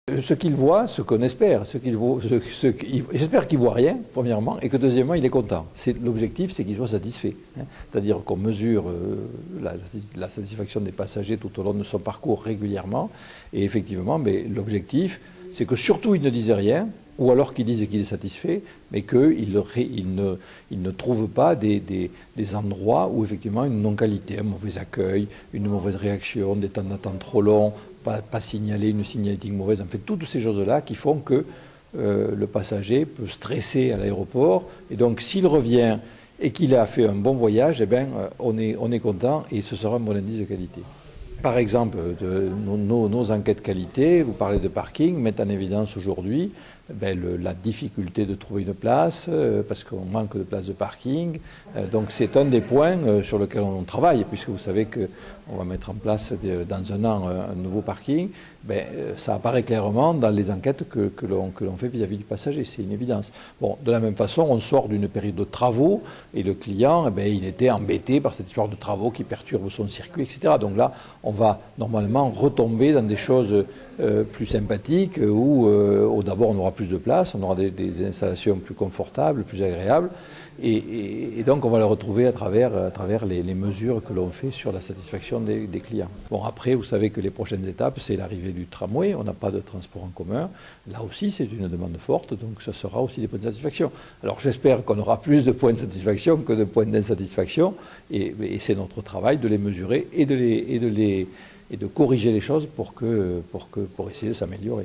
Ce qu'il voit, ce qu'on espère, j'espère qu'il ne voit rien, premièrement, et que deuxièmement, il est content. L'objectif, c'est qu'il soit satisfait. C'est-à-dire qu'on mesure la satisfaction des passagers tout au long de son parcours régulièrement, et effectivement, l'objectif, c'est que surtout il ne dise rien, ou alors qu'il dise qu'il est satisfait, mais qu'il ne trouve pas des endroits où effectivement une non-qualité, un mauvais accueil, une mauvaise réaction, des temps d'attente trop longs, pas signaler une signalétique mauvaise, en fait toutes ces choses-là qui font que le passager peut stresser à l'aéroport, et donc s'il revient et qu'il a fait un bon voyage, eh bien, on est content et ce sera un bon indice de qualité. Par exemple, nos enquêtes qualité, vous parlez de parking, mettent en évidence aujourd'hui la difficulté de trouver une place, parce qu'on manque de places de parking. Donc c'est un des points sur lesquels on travaille, puisque vous savez qu'on va mettre en place dans un an un nouveau parking. Ça apparaît clairement dans les enquêtes que l'on fait vis-à-vis du passager, c'est une évidence. Bon, de la même façon, on sort d'une période de travaux et le client, il était embêté par cette histoire de travaux qui perturbe son circuit, etc. Donc là, on va normalement retomber dans des choses plus sympathiques où d'abord on aura plus de place, on aura des installations plus confortables, plus agréables, et donc on va le retrouver à travers les mesures que l'on fait sur la satisfaction des clients. Bon, après, vous savez que les prochaines étapes, c'est l'arrivée du tramway, on n'a pas de transport en commun, là aussi c'est une demande forte, donc ça sera aussi des points de satisfaction. Alors j'espère qu'on aura plus de points de satisfaction que de points d'insatisfaction, et c'est notre travail de les mesurer et de corriger les choses pour essayer de s'améliorer.